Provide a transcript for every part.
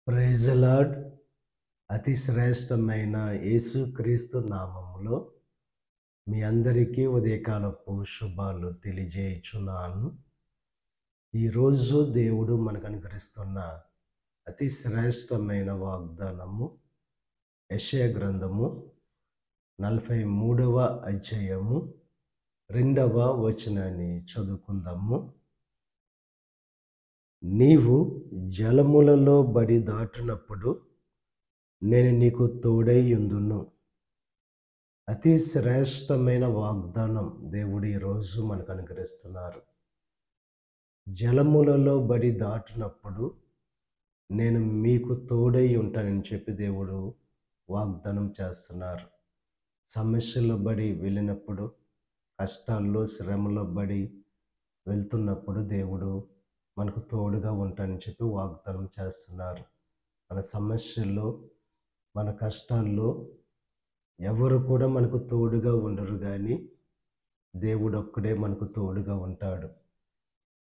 Praise the lord. అతి శ్రేష్టమైన యేసుక్రీస్తు నామములో మీ అందరికీ ఉదయకాలపు శుభాలు తెలియజేయుచున్నాను. ఈరోజు దేవుడు మనకు అనుగ్రహిస్తున్న అతి శ్రేష్టమైన వాగ్దానము యెషయా గ్రంథము 43వ అధ్యాయము 2వ వచనాన్ని చదువుకుందాము. నీవు జలములలో బడి దాటునప్పుడు నేను నీకు తోడై యుందును. అతి శ్రేష్టమైన వాగ్దానం దేవుడు ఈరోజు మనకు అనుగ్రహిస్తున్నారు. జలములలో బడి దాటినప్పుడు నేను మీకు తోడై ఉంటానని చెప్పి దేవుడు వాగ్దానం చేస్తున్నారు. సమస్యల్లో బడి వెళ్ళినప్పుడు, కష్టాల్లో శ్రమలో బడి వెళ్తున్నప్పుడు దేవుడు మనకు తోడుగా ఉంటానని చెప్పి వాగ్దానం చేస్తున్నారు. మన సమస్యల్లో, మన కష్టాల్లో ఎవరు కూడా మనకు తోడుగా ఉండరు, కానీ దేవుడు ఒక్కడే మనకు తోడుగా ఉంటాడు.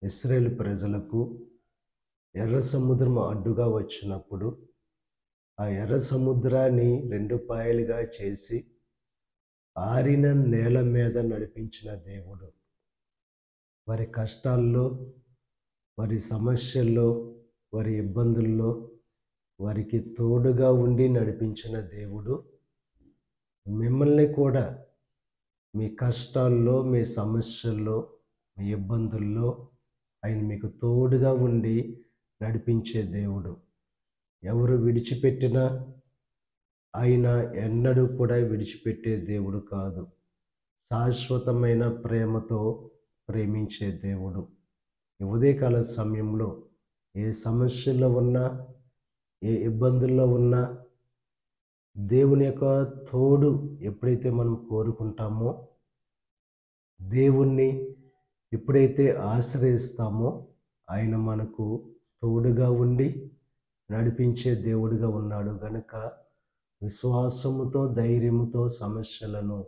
ఇశ్రాయేలు ప్రజలకు ఎర్ర సముద్రం అడ్డుగా వచ్చినప్పుడు ఆ ఎర్ర సముద్రాన్ని 2 పాయలుగా చేసి ఆరిన నేల మీద నడిపించిన దేవుడు. వారి కష్టాల్లో, వారి సమస్యల్లో, వారి ఇబ్బందుల్లో వారికి తోడుగా ఉండి నడిపించిన దేవుడు మిమ్మల్ని కూడా మీ కష్టాల్లో, మీ సమస్యల్లో, మీ ఇబ్బందుల్లో ఆయన మీకు తోడుగా ఉండి నడిపించే దేవుడు. ఎవరు విడిచిపెట్టినా ఆయన ఎన్నడూ కూడా విడిచిపెట్టే దేవుడు కాదు. శాశ్వతమైన ప్రేమతో ప్రేమించే దేవుడు. ఈ ఉదయకాల సమయంలో ఏ సమస్యల్లో ఉన్నా, ఏ ఇబ్బందుల్లో ఉన్నా దేవుని యొక్క తోడు ఎప్పుడైతే మనం కోరుకుంటామో, దేవుణ్ణి ఎప్పుడైతే ఆశ్రయిస్తామో ఆయన మనకు తోడుగా ఉండి నడిపించే దేవుడిగా ఉన్నాడు. గనుక విశ్వాసముతో, ధైర్యముతో సమస్యలను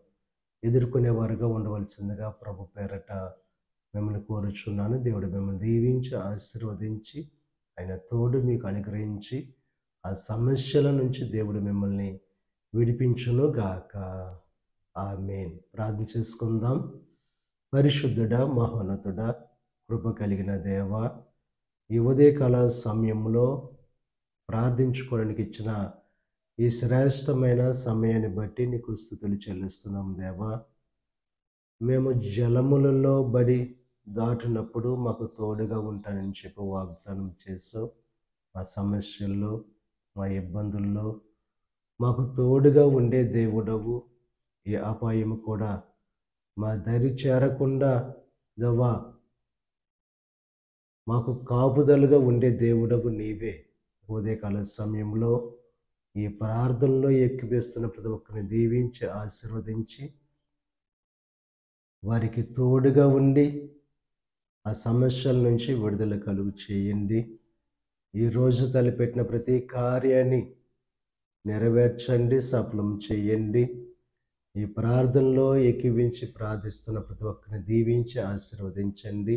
ఎదుర్కొనేవారుగా ఉండవలసిందిగా ప్రభు పేరట మిమ్మల్ని కోరుచున్నాను. దేవుడు మిమ్మల్ని దీవించి ఆశీర్వదించి ఆయన తోడు మీకు అనుగ్రహించి ఆ సమస్యల నుంచి దేవుడు మిమ్మల్ని విడిపించును గాక. ఆమేన్. ప్రార్థన చేసుకుందాం. పరిశుద్ధుడా, మహోన్నతుడా, కృప కలిగిన దేవా, ఈ ఉదయకాల సమయంలో ప్రార్థించుకోవడానికి ఇచ్చిన ఈ శ్రేష్టమైన సమయాన్ని బట్టి నీకు స్తుతులు చెల్లిస్తున్నాం దేవా. మేము జలములలో బడి దాటినప్పుడు మాకు తోడుగా ఉంటానని చెప్పి వాగ్దానం చేసావు. మా సమస్యల్లో, మా ఇబ్బందుల్లో మాకు తోడుగా ఉండే దేవుడవు. ఏ అపాయము కూడా మా దరి చేరకుండా దేవా మాకు కాపుదలుగా ఉండే దేవుడవు నీవే. ఉదయకాల సమయంలో ఈ ప్రార్థనలో ఎక్కివేస్తున్న ప్రతి ఒక్కరిని దీవించి ఆశీర్వదించి వారికి తోడుగా ఉండి ఆ సమస్యల నుంచి విడుదల కలుగు చేయండి. ఈరోజు తలపెట్టిన ప్రతి కార్యాన్ని నెరవేర్చండి, సఫలం చేయండి. ఈ ప్రార్థనలో ఎక్కివించి ప్రార్థిస్తున్న ప్రతి ఒక్కరిని దీవించి ఆశీర్వదించండి.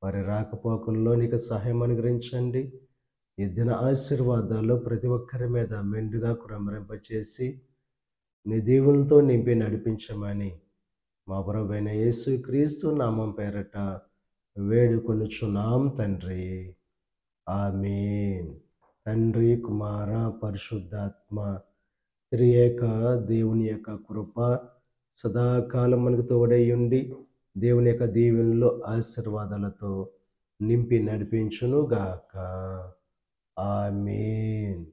వారి రాకపోకల్లో నీకు సహాయం అనుగ్రహించండి. ఈ దిన ఆశీర్వాదాలు ప్రతి ఒక్కరి మీద మెండుగా కుమ్మరింపచేసి నీ దీవులతో నింపి నడిపించమని మా ప్రభువైన యేసుక్రీస్తు నామం పేరట వేడుకొనుచున్నాం తండ్రి. ఆమేన్. తండ్రి, కుమార, పరిశుద్ధాత్మ త్రియేక దేవుని యొక్క కృప సదాకాలం మనకు తోడై ఉండి దేవుని యొక్క దీవెనలో ఆశీర్వాదాలతో నింపి నడిపించును గాక. ఆమేన్.